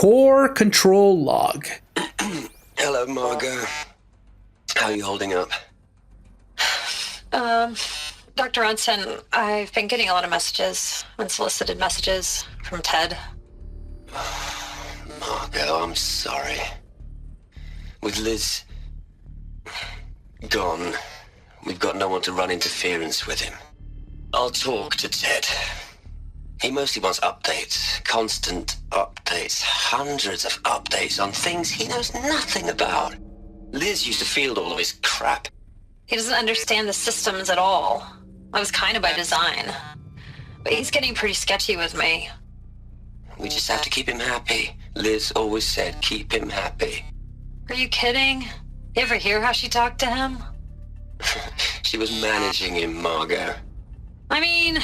core control log. Hello, Margot. How are you holding up? Dr. Ronson, I've been getting a lot of messages, unsolicited messages from Ted. Margot, I'm sorry. With Liz gone, we've got no one to run interference with him. I'll talk to Ted. He mostly wants updates, constant updates, hundreds of updates on things he knows nothing about. Liz used to field all of his crap. He doesn't understand the systems at all. That was kind of by design. But he's getting pretty sketchy with me. We just have to keep him happy. Liz always said, keep him happy. Are you kidding? You ever hear how she talked to him? She was managing him, Margot. I mean,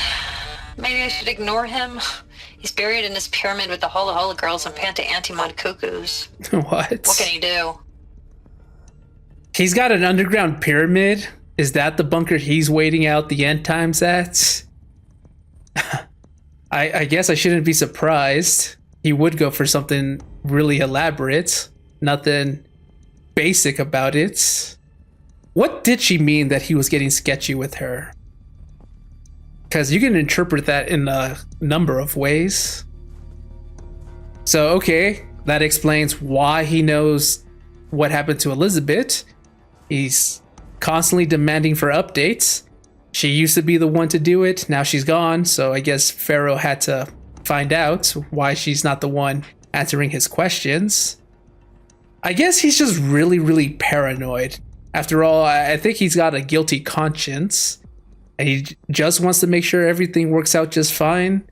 maybe I should ignore him. He's buried in his pyramid with the Hola Hola girls and Panta Antimod cuckoos. What? What can he do? He's got an underground pyramid? Is that the bunker he's waiting out the end times at? I guess I shouldn't be surprised. He would go for something really elaborate. Nothing basic about it. What did she mean that he was getting sketchy with her? Because you can interpret that in a number of ways. So, okay, that explains why he knows what happened to Elizabeth. He's constantly demanding for updates. She used to be the one to do it. Now she's gone. So I guess Pharaoh had to find out why she's not the one answering his questions. I guess he's just really, really paranoid. After all, I think he's got a guilty conscience. And he just wants to make sure everything works out just fine.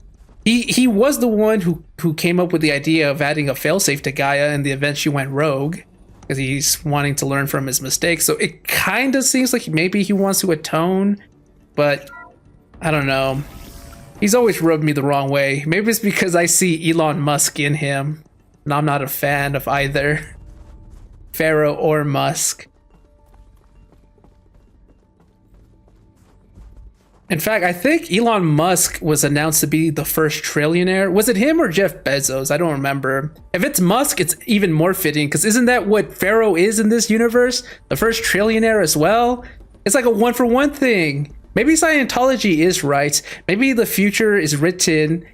He was the one who came up with the idea of adding a failsafe to Gaia in the event she went rogue. Because he's wanting to learn from his mistakes. So it kind of seems like maybe he wants to atone. But I don't know. He's always rubbed me the wrong way. Maybe it's because I see Elon Musk in him. And I'm not a fan of either Pharaoh or Musk. In fact, I think Elon Musk was announced to be the first trillionaire. Was it him or Jeff Bezos? I don't remember. If it's Musk, it's even more fitting, because isn't that what Pharaoh is in this universe? The first trillionaire as well? It's like a one-for-one thing. Maybe Scientology is right. Maybe the future is written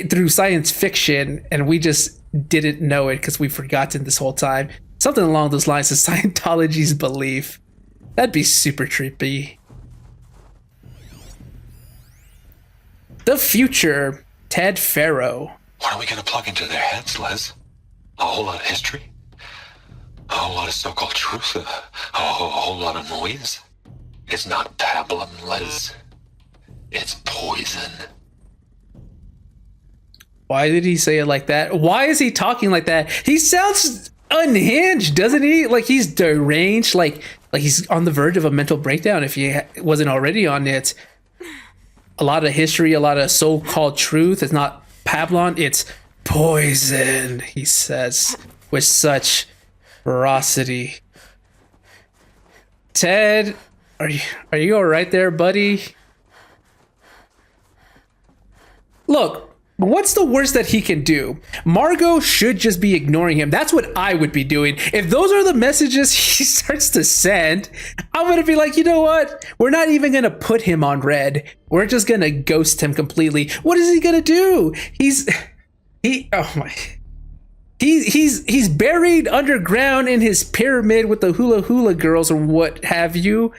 through science fiction, and we just didn't know it because we've forgotten this whole time. Something along those lines is Scientology's belief. That'd be super trippy. The future, Ted Pharaoh. What are we going to plug into their heads, Liz? A whole lot of history? A whole lot of so-called truth? A whole lot of noise? It's not pablum, Liz. It's poison. Why did he say it like that? Why is he talking like that? He sounds unhinged, doesn't he? Like he's deranged, like he's on the verge of a mental breakdown if he wasn't already on it. A lot of history, a lot of so-called truth. It's not pablum, it's poison, he says with such ferocity. Ted, are you all right there, buddy? Look, what's the worst that he can do? Margot should just be ignoring him. That's what I would be doing. If those are the messages he starts to send, I'm going to be like, you know what? We're not even going to put him on red. We're just going to ghost him completely. What is he going to do? He's buried underground in his pyramid with the hula hula girls or what have you.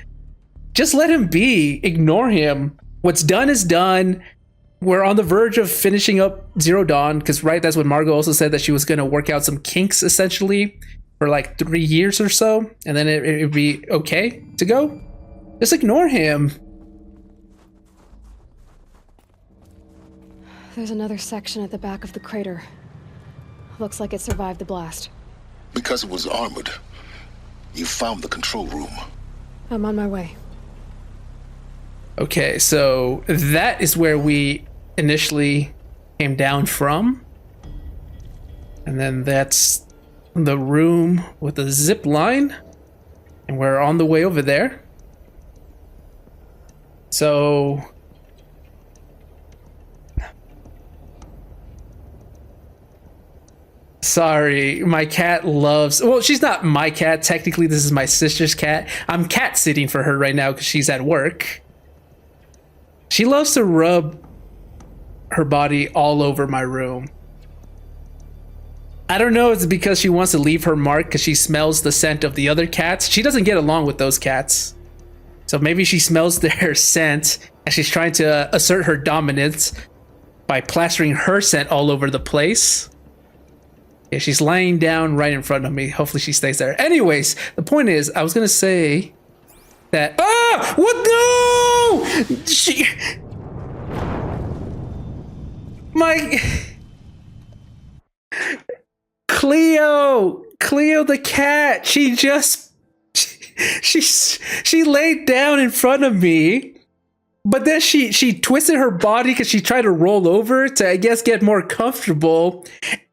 Just let him be. Ignore him. What's done is done. We're on the verge of finishing up Zero Dawn because, right, that's what Margot also said, that she was going to work out some kinks essentially for like 3 years or so, and then it'd be okay to go. Just ignore him. There's another section at the back of the crater. Looks like it survived the blast. Because it was armored, you found the control room. I'm on my way. Okay, so that is where we initially came down from. And then that's the room with the zip line. And we're on the way over there. So sorry. My cat loves... Well, she's not my cat. Technically, this is my sister's cat. I'm cat sitting for her right now because she's at work. She loves to rub her body all over my room. I don't know if it's because she wants to leave her mark because she smells the scent of the other cats. She doesn't get along with those cats. So maybe she smells their scent and she's trying to assert her dominance by plastering her scent all over the place. Yeah, she's lying down right in front of me. Hopefully she stays there. Anyways, the point is, I was gonna say that... Ah! What? No! She... My... Cleo the cat. She just... She laid down in front of me, but then she twisted her body because she tried to roll over to, I guess, get more comfortable,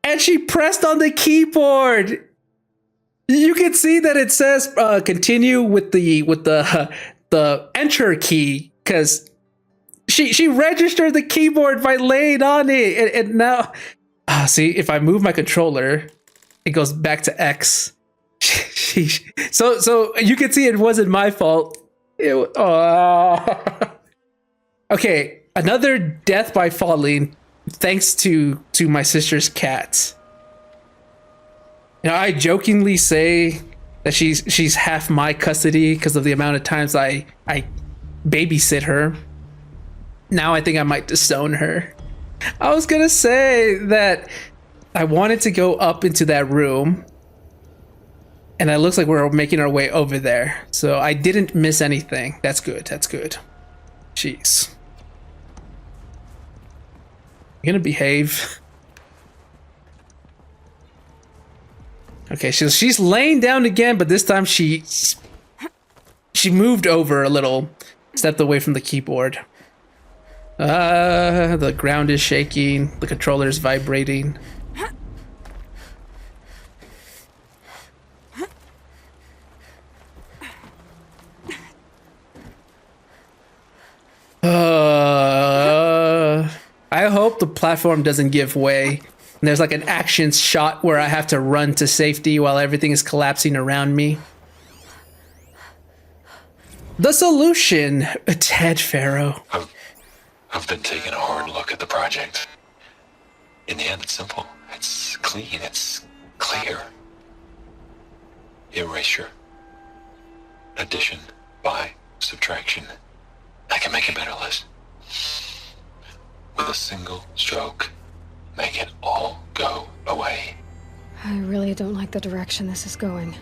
and she pressed on the keyboard. You can see that it says continue with the enter key because she registered the keyboard by laying on it, and now see, if I move my controller, it goes back to X. So you can see it wasn't my fault. Okay, another death by falling, thanks to my sister's cat. Now I jokingly say that she's half my custody because of the amount of times I babysit her. Now I think I might disown her. I was gonna say that I wanted to go up into that room, and it looks like we're making our way over there. So I didn't miss anything. That's good. That's good. Jeez. You gonna behave? Okay, she's laying down again, but this time she moved over a little, stepped away from the keyboard. The ground is shaking. The controller is vibrating. I hope the platform doesn't give way. And there's like an action shot where I have to run to safety while everything is collapsing around me. The solution, Ted Pharaoh. I've been taking a hard look at the project. In the end, it's simple. It's clean. It's clear. Erasure. Addition. By. Subtraction. I can make a better list. With a single stroke, make it all go away. I really don't like the direction this is going.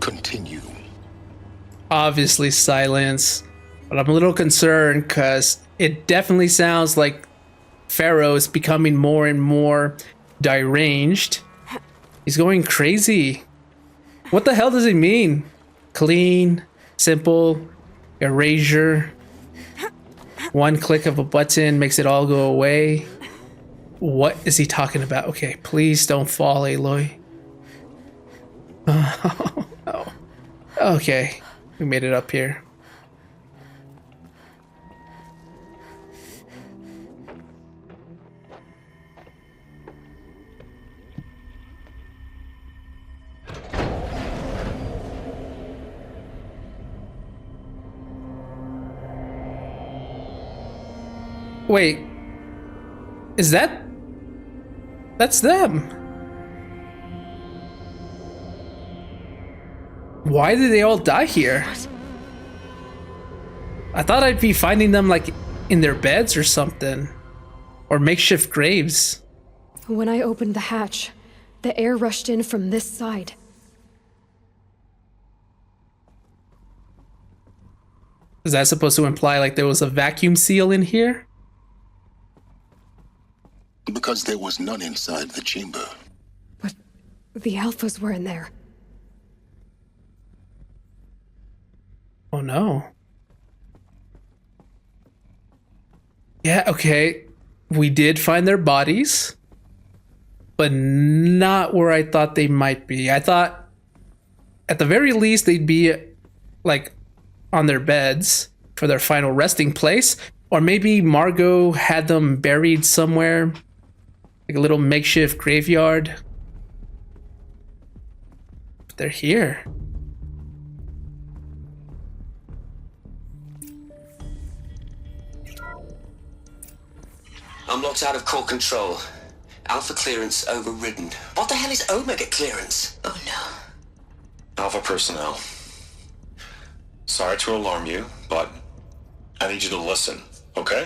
Continue. Obviously Sylens, but I'm a little concerned because it definitely sounds like Pharaoh is becoming more and more deranged. He's going crazy. What the hell does it mean? Clean, simple, erasure. One click of a button makes it all go away. What is he talking about? Okay, please don't fall, Aloy. Oh, no. Okay, we made it up here. Wait, is that's them? Why did they all die here? I thought I'd be finding them like in their beds or something, or makeshift graves. When I opened the hatch, the air rushed in from this side. Is that supposed to imply like there was a vacuum seal in here? Because there was none inside the chamber. But the alphas were in there. Oh no. Yeah, okay. We did find their bodies, but not where I thought they might be. I thought at the very least they'd be like on their beds for their final resting place, or maybe Margot had them buried somewhere, like a little makeshift graveyard. They're here. I'm locked out of core control. Alpha clearance overridden. What the hell is Omega clearance? Oh no. Alpha personnel. Sorry to alarm you, but I need you to listen, okay?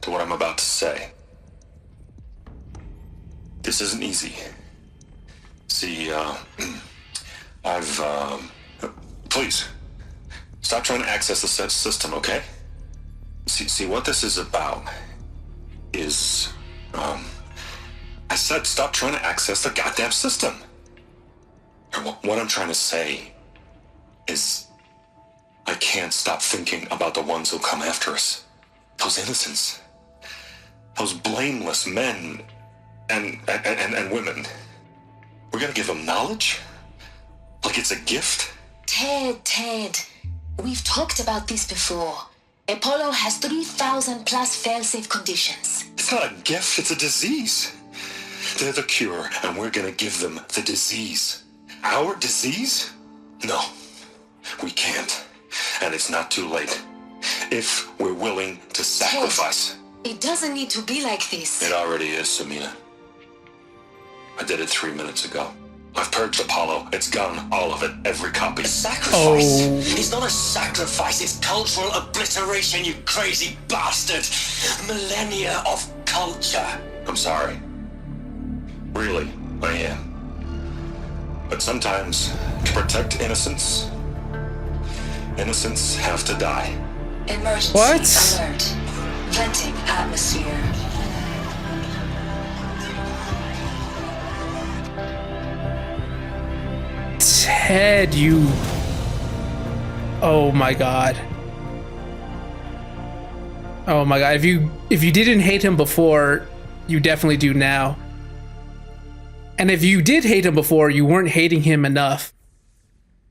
To what I'm about to say. This isn't easy. See, please, stop trying to access the system, okay? See, what this is about is, I said stop trying to access the goddamn system. And what I'm trying to say is, I can't stop thinking about the ones who come after us. Those innocents. Those blameless men and women. We're gonna give them knowledge? Like it's a gift? Ted, we've talked about this before. Apollo has 3,000 plus fail-safe conditions. It's not a gift, it's a disease. They're the cure, and we're gonna give them the disease. Our disease? No, we can't. And it's not too late. If we're willing to sacrifice. Ted, it doesn't need to be like this. It already is, Samina. I did it 3 minutes ago. I've purged Apollo. It's gone, all of it, every copy. A sacrifice? It's not a sacrifice, it's cultural obliteration, you crazy bastard! Millennia of culture. I'm sorry. Really, I am. But sometimes, to protect innocence, innocents have to die. Emergency What? alert. Venting atmosphere. Ted, you... Oh my god. Oh my god. If you didn't hate him before, you definitely do now. And if you did hate him before, you weren't hating him enough.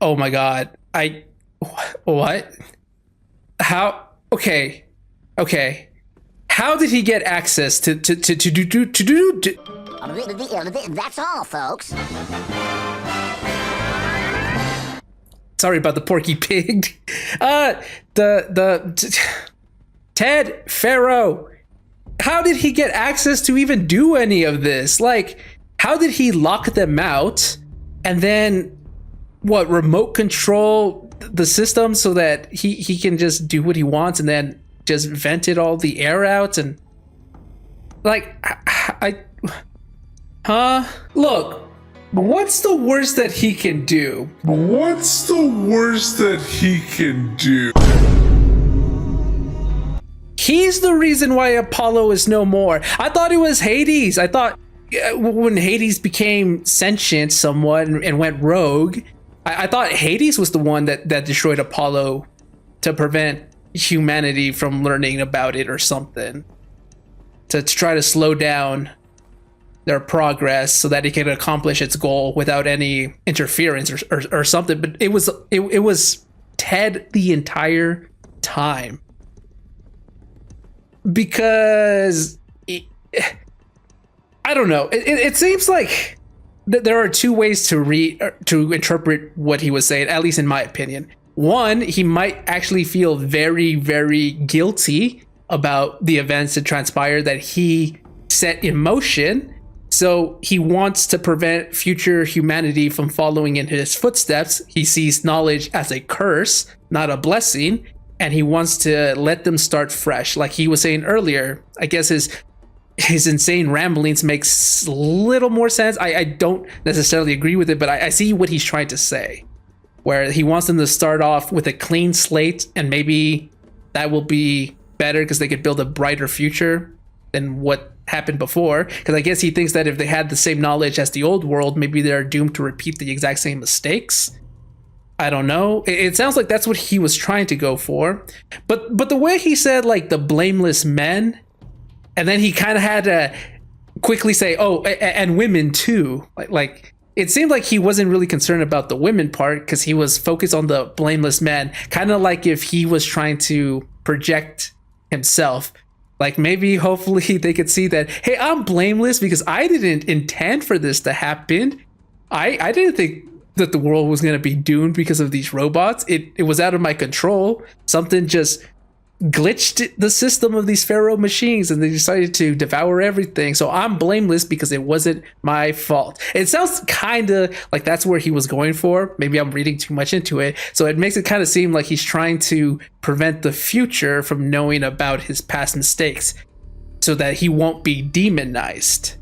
Oh my god. What? How? Okay. How did he get access to do? That's all, folks. Sorry about the Porky Pig. Ted Pharaoh. How did he get access to even do any of this? Like, how did he lock them out and then remote control the system so that he can just do what he wants and then just vented all the air out and like look, what's the worst that he can do? He's the reason why Apollo is no more. I thought it was Hades. I thought when Hades became sentient somewhat and went rogue, I thought Hades was the one that destroyed Apollo to prevent humanity from learning about it or something. To try to slow down their progress so that it can accomplish its goal without any interference or something. But it was Ted the entire time. Because I don't know. It seems like there are two ways to interpret what he was saying, at least in my opinion. One, he might actually feel very, very guilty about the events that transpired that he set in motion. So he wants to prevent future humanity from following in his footsteps. He sees knowledge as a curse, not a blessing. And he wants to let them start fresh. Like he was saying earlier, I guess his insane ramblings makes a little more sense. I don't necessarily agree with it, but I see what he's trying to say. Where he wants them to start off with a clean slate, and maybe that will be better because they could build a brighter future than what happened before. Because I guess he thinks that if they had the same knowledge as the old world, maybe they're doomed to repeat the exact same mistakes. I don't know. It sounds like that's what he was trying to go for. But the way he said, like, the blameless men, and then he kind of had to quickly say, oh, and women too. Like it seemed like he wasn't really concerned about the women part because he was focused on the blameless men. Kind of like if he was trying to project himself. Like maybe hopefully they could see that, hey, I'm blameless because I didn't intend for this to happen. I didn't think that the world was going to be doomed because of these robots. It was out of my control. Something just glitched the system of these Pharaoh machines and they decided to devour everything. So I'm blameless because it wasn't my fault. It sounds kind of like that's where he was going for. Maybe I'm reading too much into it. So it makes it kind of seem like he's trying to prevent the future from knowing about his past mistakes so that he won't be demonized.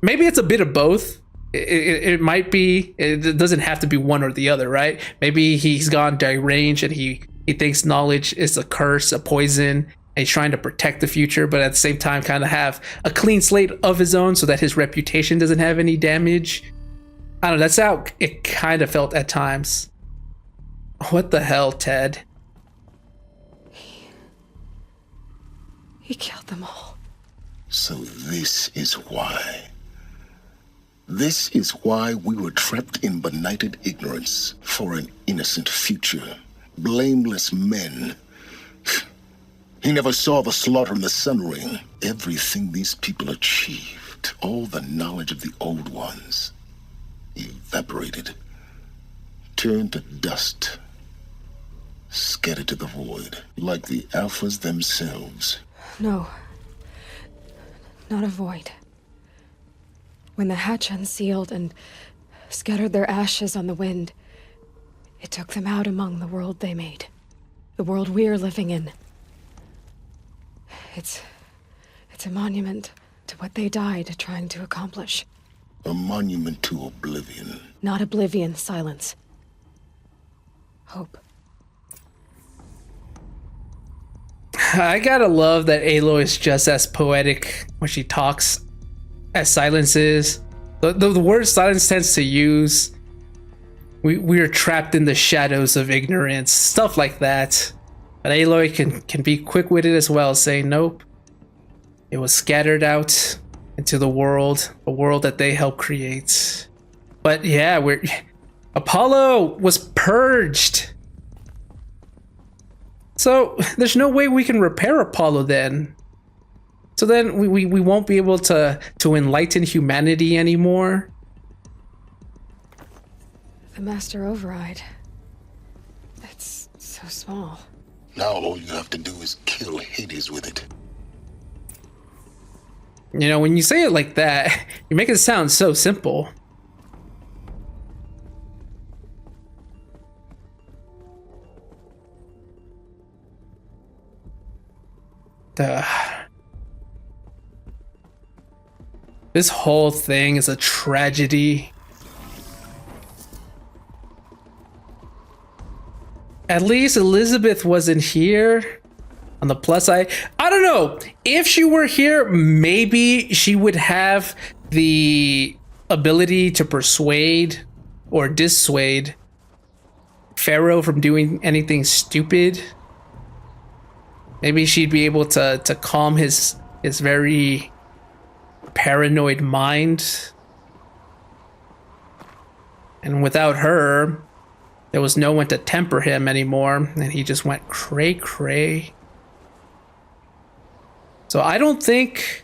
Maybe it's a bit of both. It might be. It doesn't have to be one or the other, right? Maybe he's gone deranged and he thinks knowledge is a curse, a poison, and he's trying to protect the future, but at the same time kind of have a clean slate of his own so that his reputation doesn't have any damage. I don't know, that's how it kind of felt at times. What the hell, Ted? He killed them all. So this is why. This is why we were trapped in benighted ignorance for an innocent future. Blameless men. He never saw the slaughter in the Sun Ring. Everything these people achieved, all the knowledge of the old ones, evaporated, turned to dust, scattered to the void, like the Alphas themselves. No. Not a void. When the hatch unsealed and scattered their ashes on the wind, it took them out among the world they made. The world we're living in. It's a monument to what they died trying to accomplish. A monument to oblivion. Not oblivion, Sylens. Hope. I gotta love that Aloy is just as poetic when she talks as Sylens is. The word Sylens tends to use, we are trapped in the shadows of ignorance, stuff like that. But Aloy can be quick-witted as well, saying, nope, it was scattered out into the world, a world that they helped create. But yeah, Apollo was purged. So there's no way we can repair Apollo then. So then we won't be able to enlighten humanity anymore. The Master Override. It's so small. Now all you have to do is kill Hades with it. You know, when you say it like that, you make it sound so simple. This whole thing is a tragedy. At least Elizabeth wasn't here. On the plus side, I don't know. If she were here, maybe she would have the ability to persuade or dissuade Pharaoh from doing anything stupid. Maybe she'd be able to calm his very paranoid mind. And without her, there was no one to temper him anymore, and he just went cray-cray. So I don't think...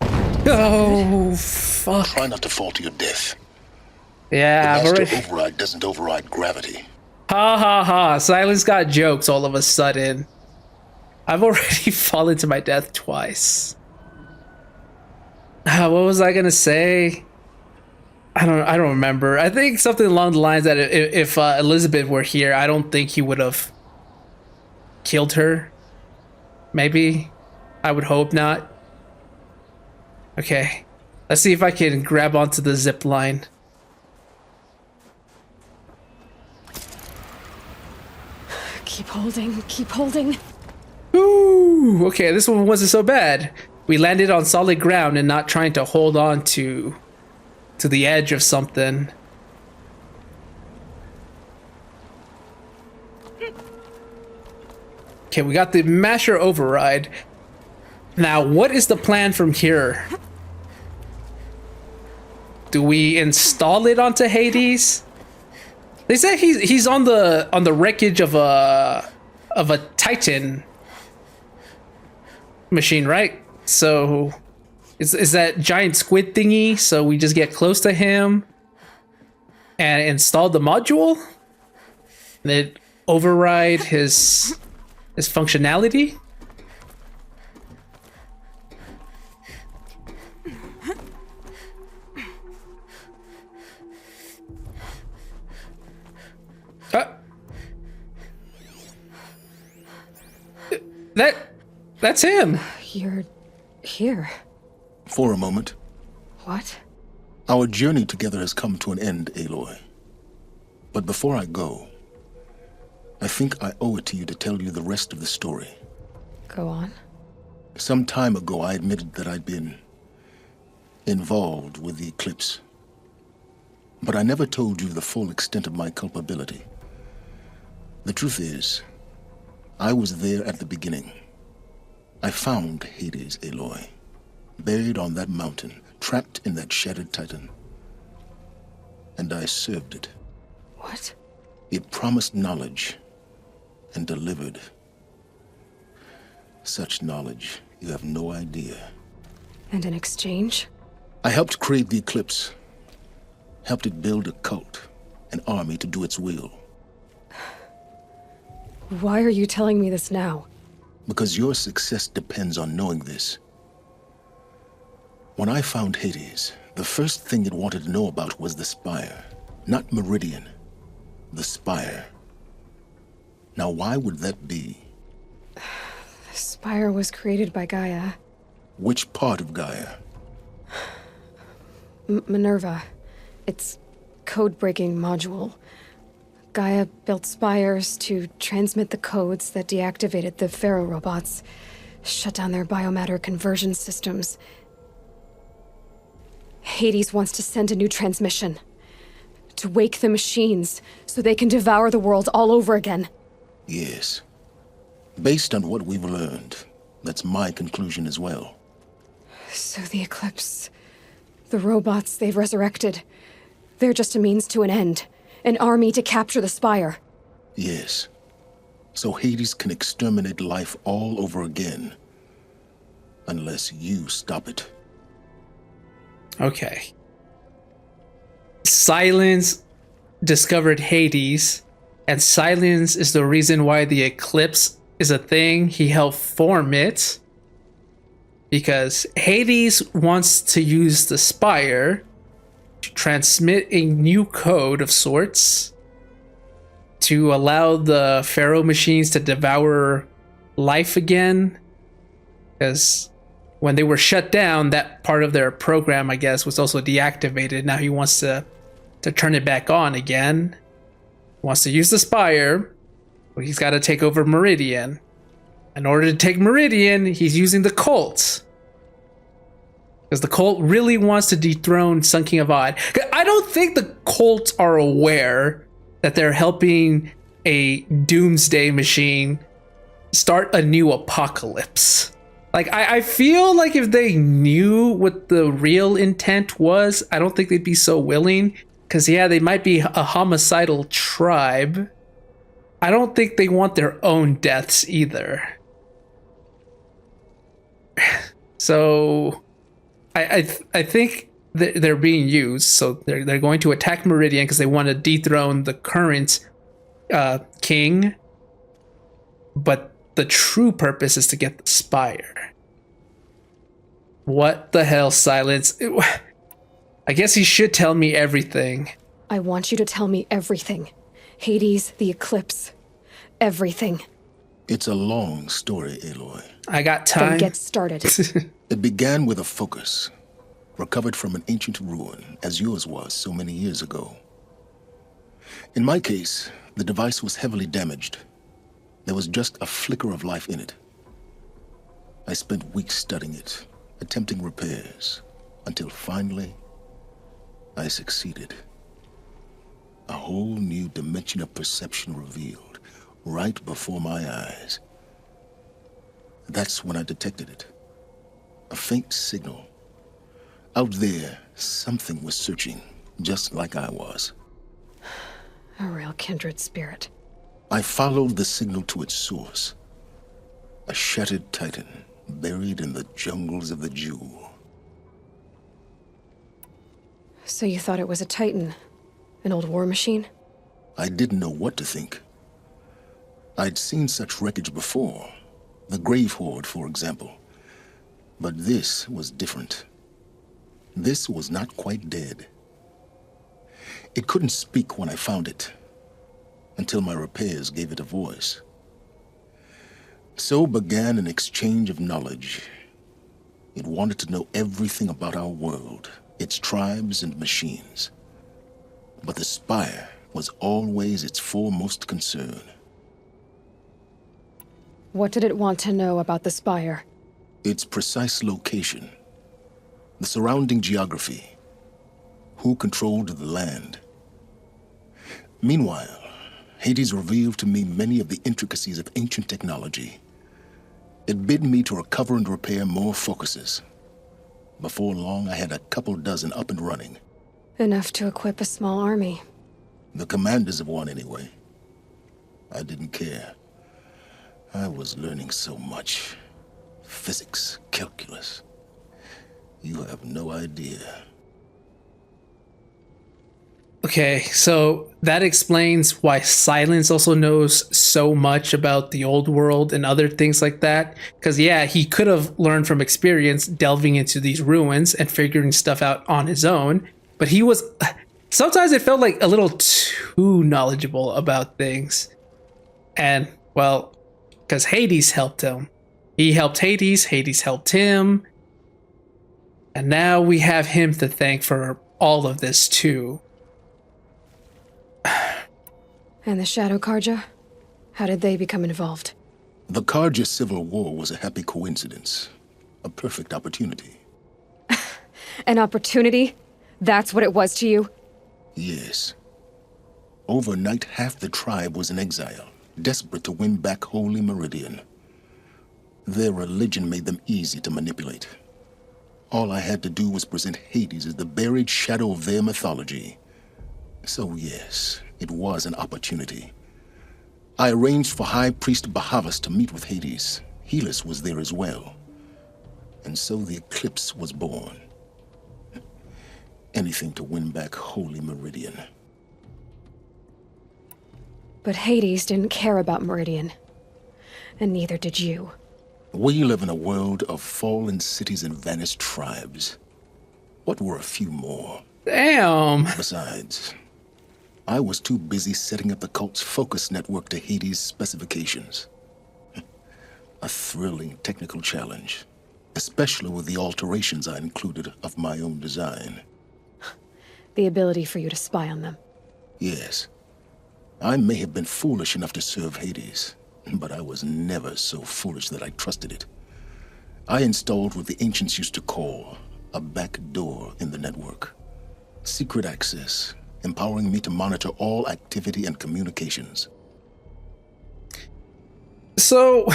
Oh, fuck. Try not to fall to your death. Yeah, the Master Override doesn't override gravity. Ha ha ha. Sylens got jokes all of a sudden. I've already fallen to my death twice. What was I gonna say? I don't remember. I think something along the lines that if Elizabeth were here, I don't think he would have killed her. Maybe. I would hope not. Okay. Let's see if I can grab onto the zip line. Keep holding, keep holding. Ooh, okay, this one wasn't so bad. We landed on solid ground and not trying to hold on to the edge of something. Okay, we got the Masher Override. Now, what is the plan from here? Do we install it onto Hades? They say he's on the wreckage of a Titan machine, right? So is that giant squid thingy? So we just get close to him. and installed the module, and it override his functionality. That's him. You're here. For a moment. What? Our journey together has come to an end, Aloy. But before I go, I think I owe it to you to tell you the rest of the story. Go on. Some time ago, I admitted that I'd been involved with the eclipse. But I never told you the full extent of my culpability. The truth is, I was there at the beginning. I found Hades, Aloy, buried on that mountain, trapped in that shattered titan. And I served it. What? It promised knowledge and delivered. Such knowledge, you have no idea. And in exchange? I helped create the eclipse. Helped it build a cult, an army to do its will. Why are you telling me this now? Because your success depends on knowing this. When I found Hades, the first thing it wanted to know about was the Spire. Not Meridian. The Spire. Now why would that be? The Spire was created by Gaia. Which part of Gaia? Minerva. It's code-breaking module. Gaia built spires to transmit the codes that deactivated the Pharaoh robots, shut down their biomatter conversion systems. Hades wants to send a new transmission. To wake the machines, so they can devour the world all over again. Yes. Based on what we've learned, that's my conclusion as well. So the Eclipse, the robots they've resurrected, they're just a means to an end. An army to capture the Spire. Yes. So Hades can exterminate life all over again. Unless you stop it. Okay. Sylens discovered Hades, and Sylens is the reason why the Eclipse is a thing. He helped form it. Because Hades wants to use the Spire to transmit a new code of sorts to allow the Pharaoh machines to devour life again. Because when they were shut down, that part of their program, I guess, was also deactivated. Now he wants to turn it back on again. Wants to use the Spire, but he's got to take over Meridian. In order to take Meridian, he's using the cult. Because the cult really wants to dethrone Sun King of Odd. I don't think the cult are aware that they're helping a doomsday machine start a new apocalypse. Like, I feel like if they knew what the real intent was, I don't think they'd be so willing. Because, yeah, they might be a homicidal tribe. I don't think they want their own deaths either. So I think they're being used. So they're going to attack Meridian because they want to dethrone the current king. But the true purpose is to get the Spire. What the hell, Sylens? I guess you should tell me everything. I want you to tell me everything. Hades, the Eclipse, everything. It's a long story, Aloy. I got time. Then get started. It began with a focus, recovered from an ancient ruin, as yours was so many years ago. In my case, the device was heavily damaged. There was just a flicker of life in it. I spent weeks studying it, attempting repairs, until finally, I succeeded. A whole new dimension of perception revealed, right before my eyes. That's when I detected it. A faint signal. Out there, something was searching, just like I was. A real kindred spirit. I followed the signal to its source. A shattered titan, buried in the jungles of the Jewel. So you thought it was a titan, An old war machine? I didn't know what to think. I'd seen such wreckage before. The Grave Horde, for example. But this was different. This was not quite dead. It couldn't speak when I found it, until my repairs gave it a voice. So began an exchange of knowledge. It wanted to know everything about our world, its tribes and machines. But the Spire was always its foremost concern. What did it want to know about the Spire? Its precise location, the surrounding geography, who controlled the land. Meanwhile, Hades revealed to me many of the intricacies of ancient technology. It bid me to recover and repair more focuses. Before long, I had a couple dozen up and running. Enough to equip a small army. The commanders of one, anyway. I didn't care. I was learning so much. Physics, calculus. You have no idea. Okay, so that explains why Sylens also knows so much about the old world and other things like that. Because, yeah, he could have learned from experience delving into these ruins and figuring stuff out on his own. But he was... Sometimes it felt like a little too knowledgeable about things. And, well, because Hades helped him. He helped Hades, Hades helped him. And now we have him to thank for all of this, too. And the Shadow Karja? How did they become involved? The Karja Civil War was a happy coincidence. A perfect opportunity. An opportunity? That's what it was to you? Yes. Overnight, half the tribe was in exile, desperate to win back Holy Meridian. Their religion made them easy to manipulate. All I had to do was present Hades as the buried shadow of their mythology. So yes, it was an opportunity. I arranged for High Priest Bahavas to meet with Hades. Helis was there as well. And so the eclipse was born. Anything to win back Holy Meridian. But Hades didn't care about Meridian. And neither did you. We live in a world of fallen cities and vanished tribes. What were a few more? Damn. Besides, I was too busy setting up the cult's focus network to Hades' specifications. A thrilling technical challenge, especially with the alterations I included of my own design. The ability for you to spy on them. Yes. I may have been foolish enough to serve Hades, but I was never so foolish that I trusted it. I installed what the ancients used to call a back door in the network. Secret access, empowering me to monitor all activity and communications. So,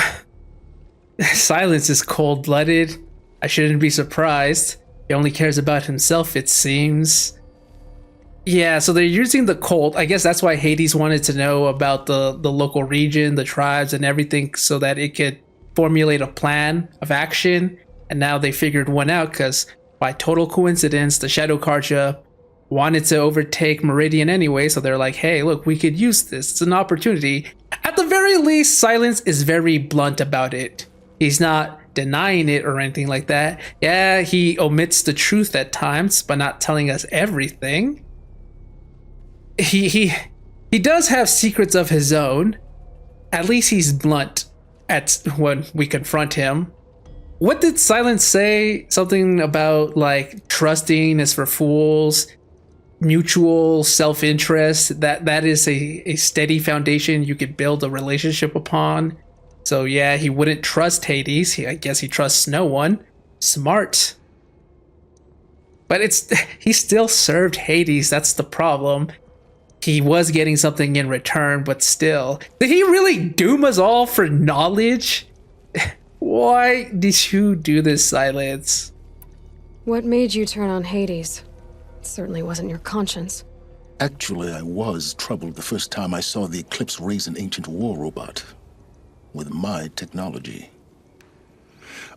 Sylens is cold-blooded. I shouldn't be surprised. He only cares about himself, it seems. Yeah, so they're using the cult. I guess that's why Hades wanted to know about the local region, the tribes, and everything, so that it could formulate a plan of action. And now they figured one out, because by total coincidence, the Shadow Karja wanted to overtake Meridian anyway, so they're like, hey, look, we could use this. It's an opportunity. At the very least, Sylens is very blunt about it. He's not denying it or anything like that. Yeah, he omits the truth at times, but not telling us everything. He does have secrets of his own. At least he's blunt at when we confront him. What did Sylens say? Something about like trusting is for fools, mutual self-interest. That is a steady foundation you could build a relationship upon. So yeah, he wouldn't trust Hades. I guess he trusts no one. Smart. But he still served Hades. That's the problem. He was getting something in return, but still. Did he really doom us all for knowledge? Why did you do this, Sylens? What made you turn on Hades? It certainly wasn't your conscience. Actually, I was troubled the first time I saw the Eclipse raise an ancient war robot. With my technology.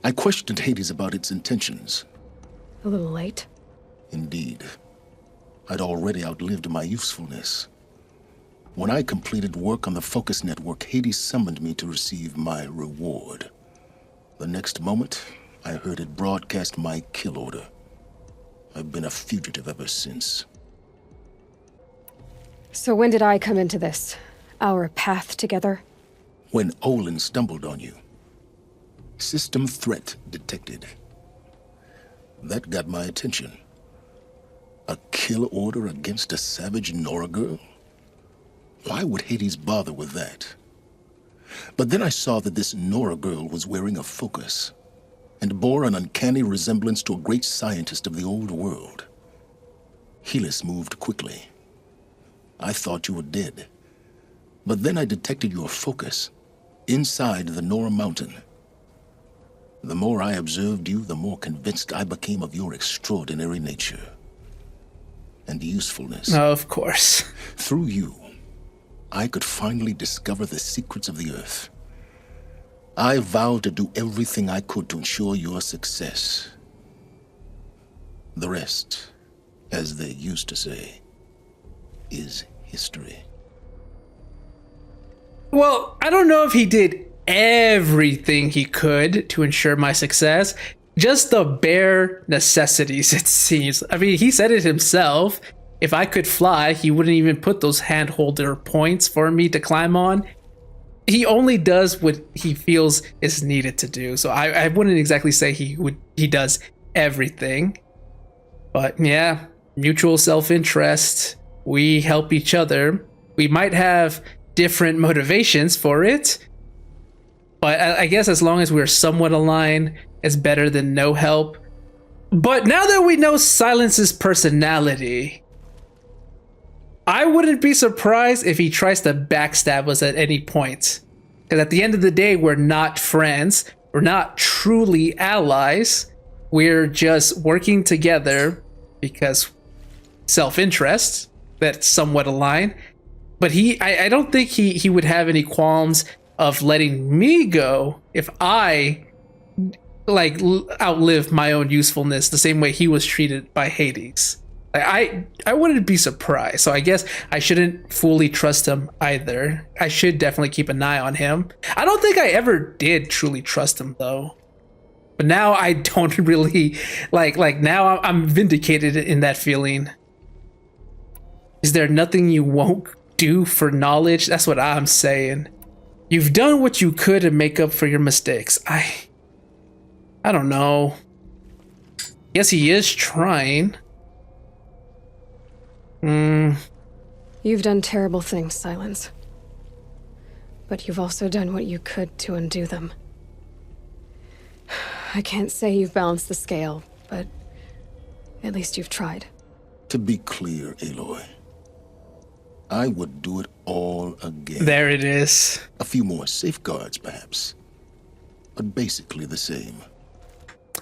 I questioned Hades about its intentions. A little late? Indeed. I'd already outlived my usefulness. When I completed work on the Focus Network, Hades summoned me to receive my reward. The next moment, I heard it broadcast my kill order. I've been a fugitive ever since. So when did I come into this? Our path together? When Olin stumbled on you. System threat detected. That got my attention. A kill order against a savage Nora girl? Why would Hades bother with that? But then I saw that this Nora girl was wearing a focus and bore an uncanny resemblance to a great scientist of the old world. Helis moved quickly. I thought you were dead. But then I detected your focus inside the Nora mountain. The more I observed you, the more convinced I became of your extraordinary nature and usefulness. Of course. Through you, I could finally discover the secrets of the Earth. I vowed to do everything I could to ensure your success. The rest, as they used to say, is history. Well, I don't know if he did everything he could to ensure my success. Just the bare necessities, it seems. I mean, he said it himself. If I could fly, he wouldn't even put those hand-holder points for me to climb on. He only does what he feels is needed to do. So I wouldn't exactly say he does everything. But yeah, mutual self-interest. We help each other. We might have different motivations for it. But I guess as long as we're somewhat aligned, it's better than no help. But now that we know Sylence's personality, I wouldn't be surprised if he tries to backstab us at any point. Because at the end of the day, we're not friends. We're not truly allies. We're just working together because self-interest that's somewhat aligned. But I don't think he would have any qualms of letting me go if I outlive my own usefulness the same way he was treated by Hades. I wouldn't be surprised. So I guess I shouldn't fully trust him either. I should definitely keep an eye on him. I don't think I ever did truly trust him though. But now I don't really like now I'm vindicated in that feeling. Is there nothing you won't do for knowledge? That's what I'm saying. You've done what you could to make up for your mistakes. I don't know. Guess he is trying. You've done terrible things, Sylens. But you've also done what you could to undo them. I can't say you've balanced the scale, but at least you've tried. To be clear, Aloy, I would do it all again. There it is. A few more safeguards, perhaps, but basically the same.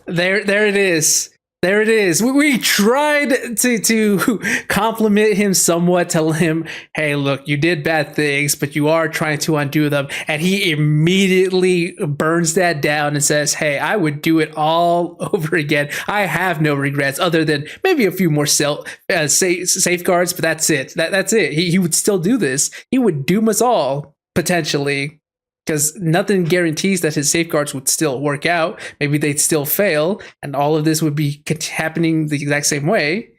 There it is. There it is. We tried to compliment him somewhat, tell him, hey, look, you did bad things, but you are trying to undo them. And he immediately burns that down and says, hey, I would do it all over again. I have no regrets other than maybe a few more safeguards, but that's it. That's it. He would still do this. He would doom us all, potentially. Because nothing guarantees that his safeguards would still work out. Maybe they'd still fail, and all of this would be happening the exact same way.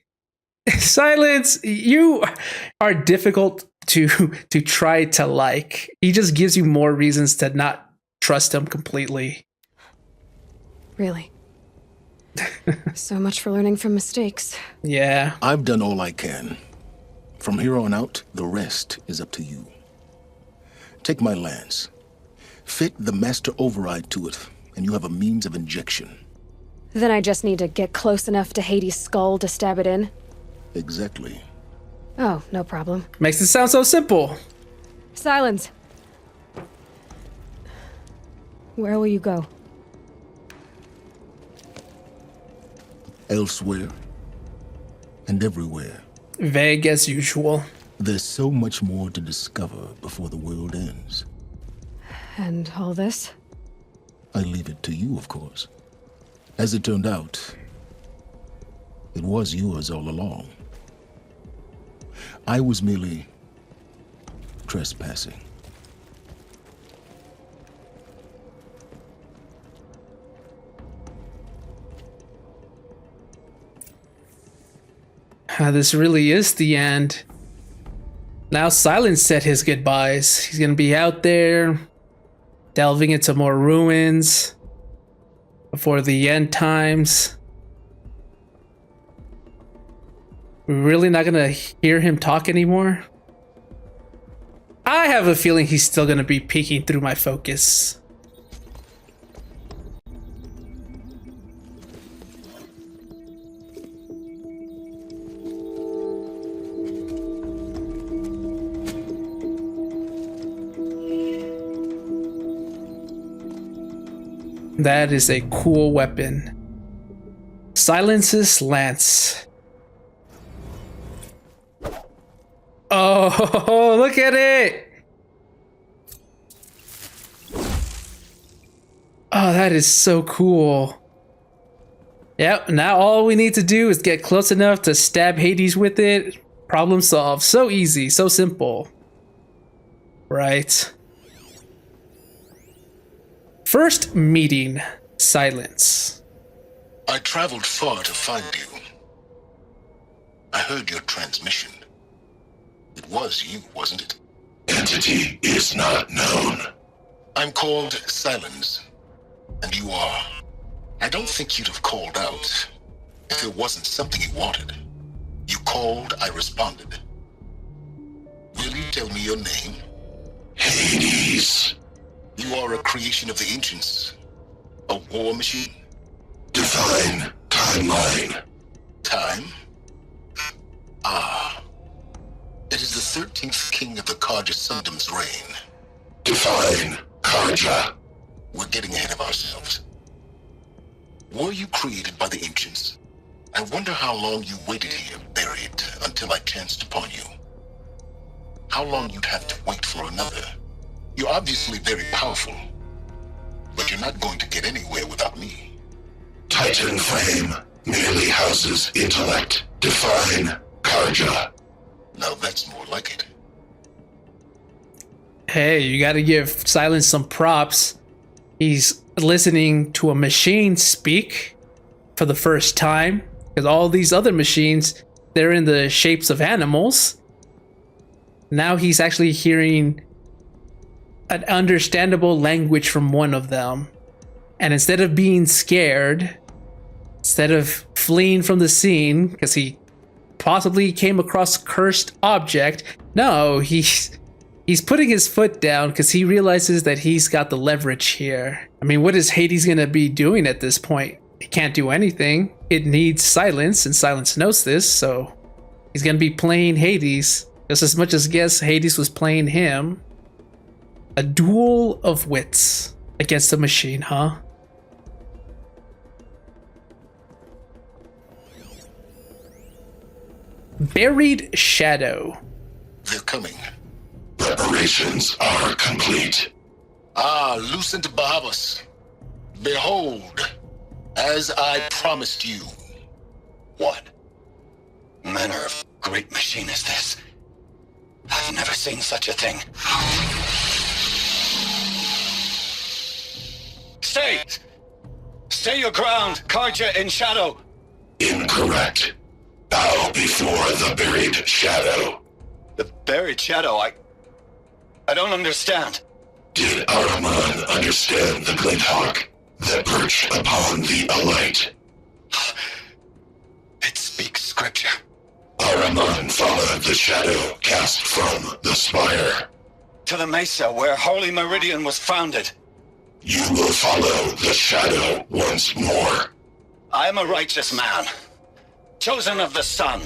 Sylens, you are difficult to try to like. He just gives you more reasons to not trust him completely. Really? So much for learning from mistakes. Yeah. I've done all I can. From here on out, the rest is up to you. Take my lance. Fit the master override to it, and you have a means of injection. Then I just need to get close enough to Hades' skull to stab it in? Exactly. Oh, no problem. Makes it sound so simple. Sylens. Where will you go? Elsewhere. And everywhere. Vague as usual. There's so much more to discover before the world ends. And all this? I leave it to you, of course. As it turned out, it was yours all along. I was merely trespassing. This really is the end. Now Sylens said his goodbyes. He's gonna be out there, delving into more ruins before the end times. We're really not gonna hear him talk anymore? I have a feeling he's still gonna be peeking through my focus. That is a cool weapon. Sylens' lance. Oh, look at it! Oh, that is so cool. Yep, now all we need to do is get close enough to stab Hades with it. Problem solved. So easy, so simple. Right. First meeting, Sylens. I traveled far to find you. I heard your transmission. It was you, wasn't it? Entity is not known. I'm called Sylens, and you are. I don't think you'd have called out if it wasn't something you wanted. You called, I responded. Will you tell me your name? Hades. You are a creation of the ancients. A war machine? Define timeline. Time? Ah. It is the 13th king of the Karja Sundam's reign. Define Karja. We're getting ahead of ourselves. Were you created by the ancients? I wonder how long you waited here, buried, until I chanced upon you. How long you'd have to wait for another. You're obviously very powerful, but you're not going to get anywhere without me. Titan Flame merely houses intellect. Define Karja. Now that's more like it. Hey, you gotta give Sylens some props. He's listening to a machine speak for the first time, because all these other machines, they're in the shapes of animals. Now he's actually hearing an understandable language from one of them. And instead of being scared, instead of fleeing from the scene, because he possibly came across a cursed object, no, he's putting his foot down because he realizes that he's got the leverage here. I mean, what is Hades gonna be doing at this point? It can't do anything. It needs Sylens, and Sylens knows this, so he's gonna be playing Hades just as much as Hades was playing him. A duel of wits against a machine, huh? Buried Shadow. They're coming. Preparations are complete. Ah, Lucent Bahabas. Behold, as I promised you. What manner of great machine is this? I've never seen such a thing. Stay! Stay your ground, Karja in shadow! Incorrect. Bow before the buried shadow. The buried shadow, I don't understand. Did Ahriman understand the glint hawk that perched upon the alight? It speaks scripture. Ahriman followed the shadow cast from the spire. To the mesa where Holy Meridian was founded. You will follow the shadow once more. I am a righteous man, chosen of the sun.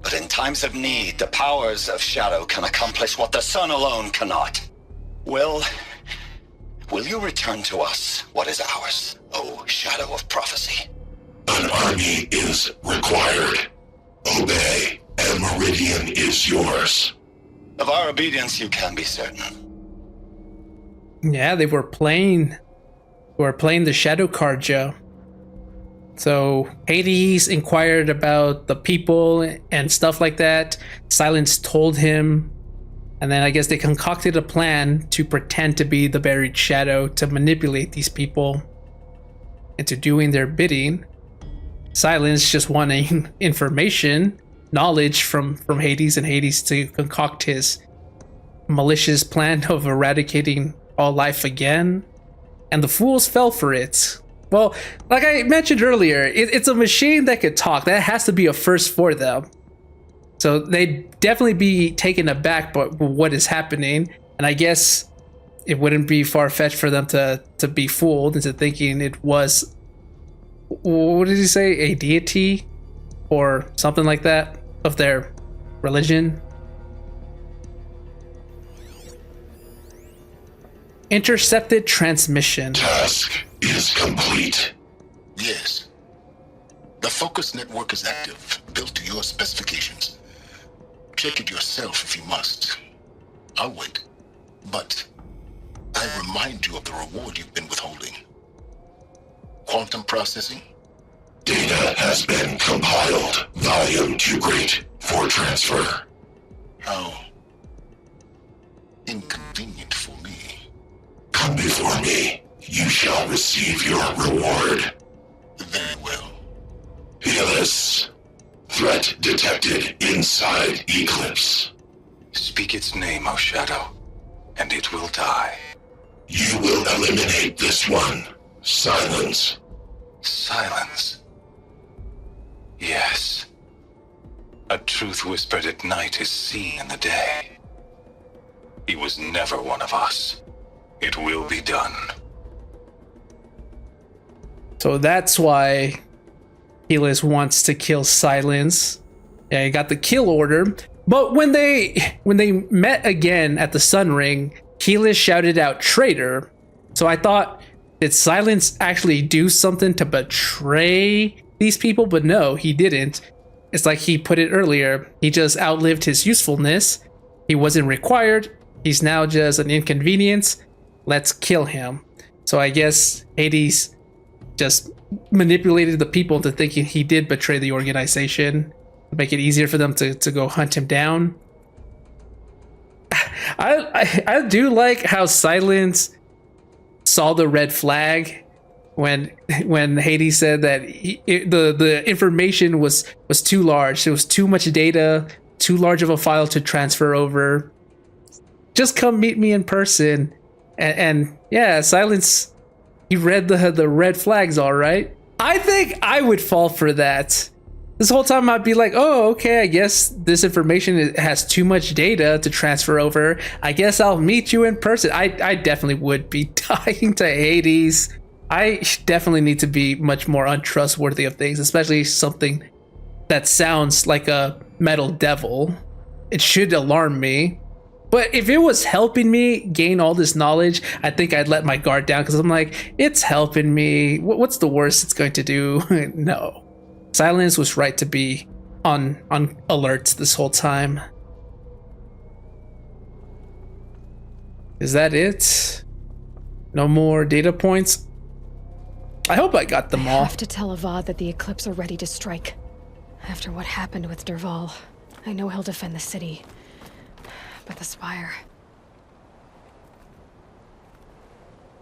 But in times of need, the powers of shadow can accomplish what the sun alone cannot. Will you return to us what is ours, O shadow of prophecy? An army is required. Obey, and Meridian is yours. Of our obedience you can be certain. Yeah, they were playing the Shadow Karja. So Hades inquired about the people and stuff like that. Sylens told him, and then I guess they concocted a plan to pretend to be the buried shadow to manipulate these people into doing their bidding. Sylens just wanting information, knowledge from Hades, and Hades to concoct his malicious plan of eradicating all life again. And the fools fell for it. Well, like I mentioned earlier, it's a machine that could talk. That has to be a first for them. So they'd definitely be taken aback by what is happening. And I guess it wouldn't be far-fetched for them to be fooled into thinking it was, what did he say, a deity or something like that of their religion. Intercepted transmission. Task is complete. Yes. The focus network is active, built to your specifications. Check it yourself if you must. I'll wait. But I remind you of the reward you've been withholding. Quantum processing? Data has been compiled. Volume too great for transfer. How inconvenient for me. Come before me. You shall receive your reward. Very well. Helis. Threat detected inside Eclipse. Speak its name, O Shadow, and it will die. You will eliminate this one. Sylens. Sylens. Yes. A truth whispered at night is seen in the day. He was never one of us. It will be done. So that's why Helis wants to kill Sylens. Yeah, he got the kill order. But when they met again at the Sun Ring, Helis shouted out traitor. So I thought, did Sylens actually do something to betray these people? But no, he didn't. It's like he put it earlier. He just outlived his usefulness. He wasn't required. He's now just an inconvenience. Let's kill him. So I guess Hades just manipulated the people into thinking he did betray the organization to make it easier for them to go hunt him down. I do like how Sylens saw the red flag when Hades said that the information was too large. There was too much data, too large of a file to transfer over. Just come meet me in person. And yeah, Sylens, he read the red flags all right. I think I would fall for that. This whole time I'd be like, oh, okay, I guess this information has too much data to transfer over. I guess I'll meet you in person. I definitely would be dying to Hades. I definitely need to be much more untrustworthy of things, especially something that sounds like a metal devil. It should alarm me. But if it was helping me gain all this knowledge, I think I'd let my guard down because I'm like, it's helping me. What's the worst it's going to do? No. Sylens was right to be on alert this whole time. Is that it? No more data points? I hope I got them all. I have to tell Avad that the Eclipse are ready to strike. After what happened with Derval, I know he'll defend the city. But the Spire...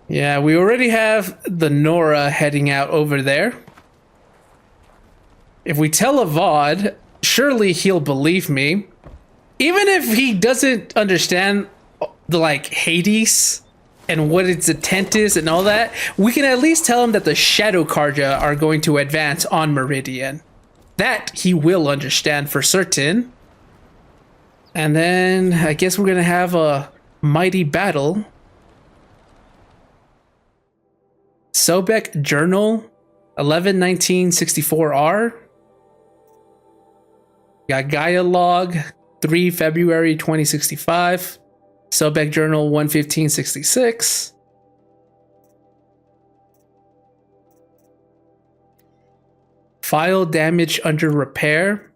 Yeah, we already have the Nora heading out over there. If we tell Avad, surely he'll believe me. Even if he doesn't understand the Hades and what its intent is and all that, we can at least tell him that the Shadow Karja are going to advance on Meridian. That he will understand for certain. And then I guess we're gonna have a mighty battle. Sobek Journal 11/1964R. Got Gaia Log 3 February 2065. Sobek Journal 1/15/66. File damage under repair.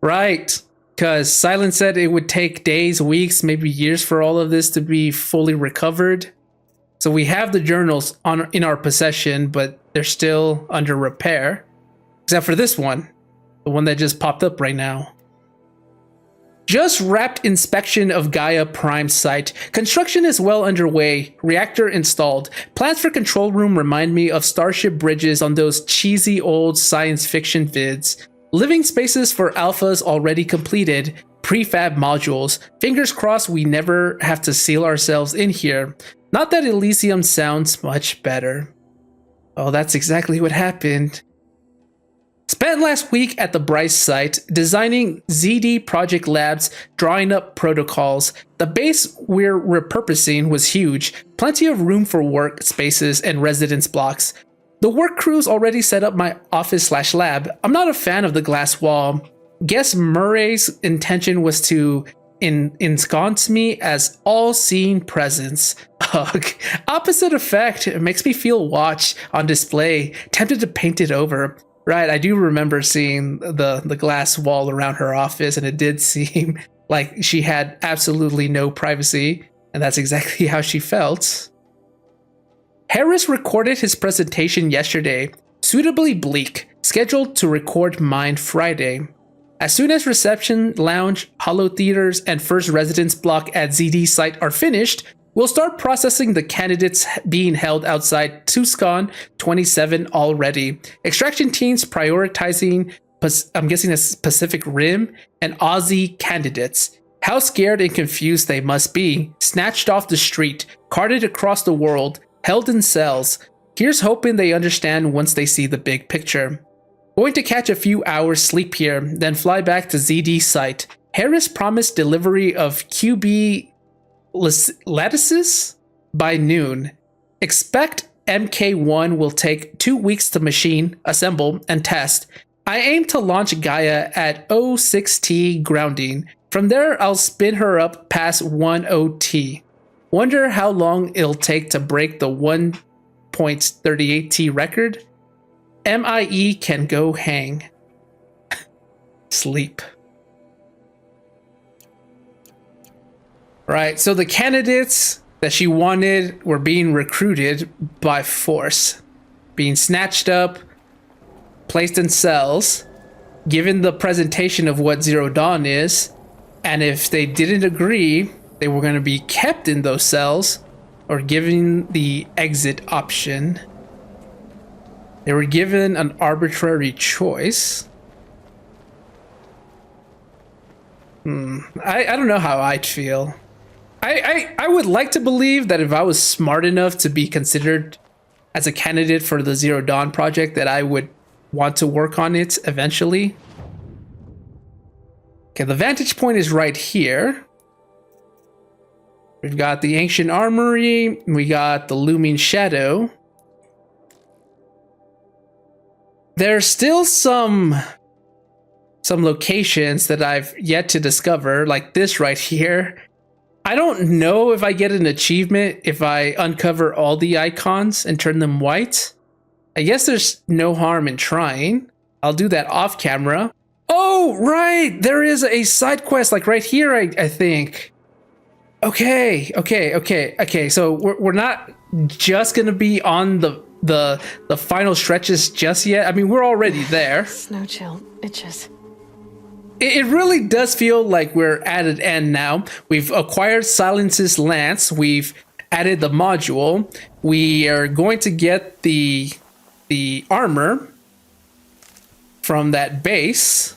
Right, because Sylens said it would take days, weeks, maybe years for all of this to be fully recovered. So we have the journals in our possession, but they're still under repair. Except for this one, the one that just popped up right now. Just wrapped inspection of Gaia Prime site. Construction is well underway. Reactor installed. Plans for control room remind me of Starship Bridges on those cheesy old science fiction vids. Living spaces for alphas already completed. Prefab modules. Fingers crossed we never have to seal ourselves in here. Not that Elysium sounds much better. Oh, that's exactly what happened. Spent last week at the Bryce site, designing ZD project labs, drawing up protocols. The base we're repurposing was huge, plenty of room for work spaces and residence blocks. The work crew's already set up my office/lab. I'm not a fan of the glass wall. Guess Murray's intention was to ensconce me as all-seeing presence. Ugh. Opposite effect. It makes me feel watched on display, tempted to paint it over. Right, I do remember seeing the glass wall around her office, and it did seem like she had absolutely no privacy, and that's exactly how she felt. Harris recorded his presentation yesterday, suitably bleak, scheduled to record mine Friday. As soon as reception, lounge, holo theaters, and first residence block at ZD site are finished, we'll start processing the candidates being held outside TUSCON 27 already. Extraction teams prioritizing, I'm guessing it's Pacific Rim, and Aussie candidates. How scared and confused they must be. Snatched off the street, carted across the world, held in cells. Here's hoping they understand once they see the big picture. Going to catch a few hours sleep here, then fly back to ZD site. Harris promised delivery of QB lattices by noon. Expect MK1 will take 2 weeks to machine, assemble, and test. I aim to launch Gaia at 06T grounding. From there, I'll spin her up past 10T. Wonder how long it'll take to break the 1.38T record? MIE can go hang. Sleep. Right, so the candidates that she wanted were being recruited by force, being snatched up, placed in cells, given the presentation of what Zero Dawn is, and if they didn't agree, they were going to be kept in those cells or given the exit option. They were given an arbitrary choice. I don't know how I'd feel. I would like to believe that if I was smart enough to be considered as a candidate for the Zero Dawn project, that I would want to work on it eventually. Okay, the vantage point is right here. We've got the Ancient Armory. We got the Looming Shadow. There's still some locations that I've yet to discover, like this right here. I don't know if I get an achievement if I uncover all the icons and turn them white. I guess there's no harm in trying. I'll do that off camera. Oh, right! There is a side quest, like right here, I think. Okay. So we're not just gonna be on the final stretches just yet. I mean, we're already there. Snow chill itches. It really does feel like we're at an end now. We've acquired Sylens' lance. We've added the module. We are going to get the armor from that base.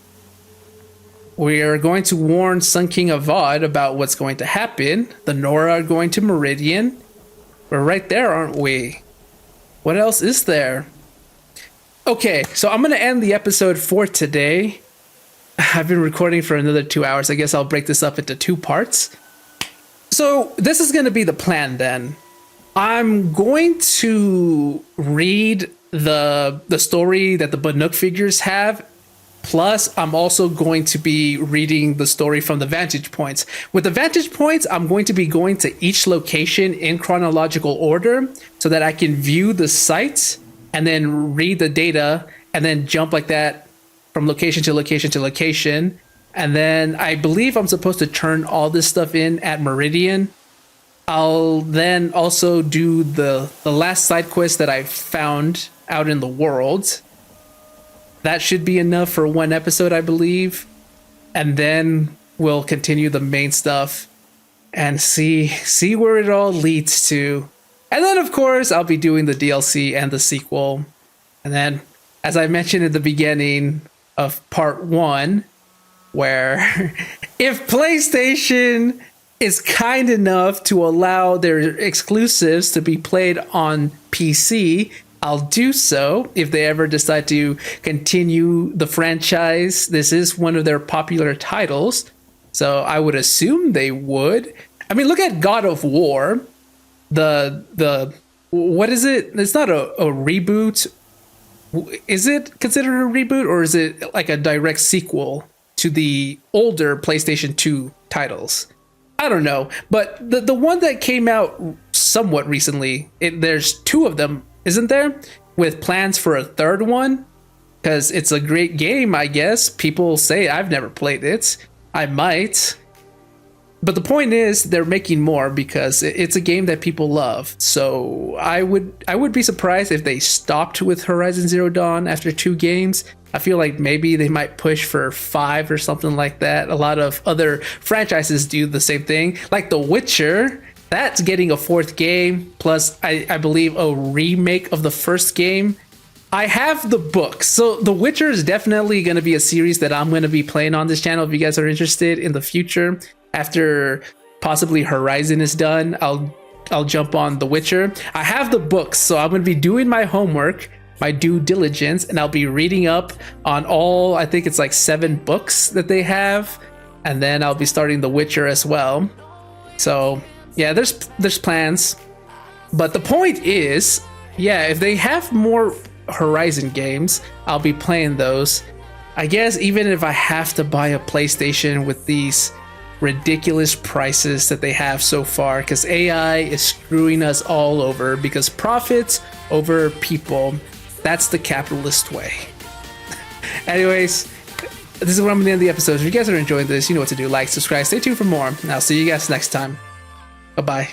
We are going to warn Sun King Avad about what's going to happen. The Nora are going to Meridian. We're right there, aren't we? What else is there? Okay, so I'm going to end the episode for today. I've been recording for another 2 hours. I guess I'll break this up into 2 parts. So this is going to be the plan then. I'm going to read the story that the Banuk figures have. Plus, I'm also going to be reading the story from the vantage points. With the vantage points, I'm going to be going to each location in chronological order so that I can view the sites and then read the data and then jump like that from location to location to location. And then I believe I'm supposed to turn all this stuff in at Meridian. I'll then also do the last side quest that I found out in the world. That should be enough for one episode, I believe. And then we'll continue the main stuff and see where it all leads to. And then, of course, I'll be doing the DLC and the sequel. And then, as I mentioned at the beginning of part 1, where if PlayStation is kind enough to allow their exclusives to be played on PC, I'll do so if they ever decide to continue the franchise. This is one of their popular titles, so I would assume they would. I mean, look at God of War. The what is it? It's not a reboot. Is it considered a reboot, or is it like a direct sequel to the older PlayStation 2 titles? I don't know, but the one that came out somewhat recently, there's 2 of them, isn't there? With plans for a 3rd one, because it's a great game, I guess. People say. I've never played it. I might. But the point is, they're making more because it's a game that people love. So I would be surprised if they stopped with Horizon Zero Dawn after 2 games. I feel like maybe they might push for 5 or something like that. A lot of other franchises do the same thing. Like The Witcher, that's getting a 4th game, plus I believe a remake of the first game. I have the book. So The Witcher is definitely going to be a series that I'm going to be playing on this channel if you guys are interested in the future. After possibly Horizon is done, I'll jump on The Witcher. I have the books, so I'm going to be doing my homework, my due diligence, and I'll be reading up on all, I think it's like 7 books that they have, and then I'll be starting The Witcher as well. So yeah, there's plans, but the point is, yeah, if they have more Horizon games, I'll be playing those. I guess even if I have to buy a PlayStation with these ridiculous prices that they have so far, because AI is screwing us all over, because profits over people. That's the capitalist way. Anyways, this is where I'm going to end the episode. If you guys are enjoying this, you know what to do. Like, subscribe, stay tuned for more, and I'll see you guys next time. Bye-bye.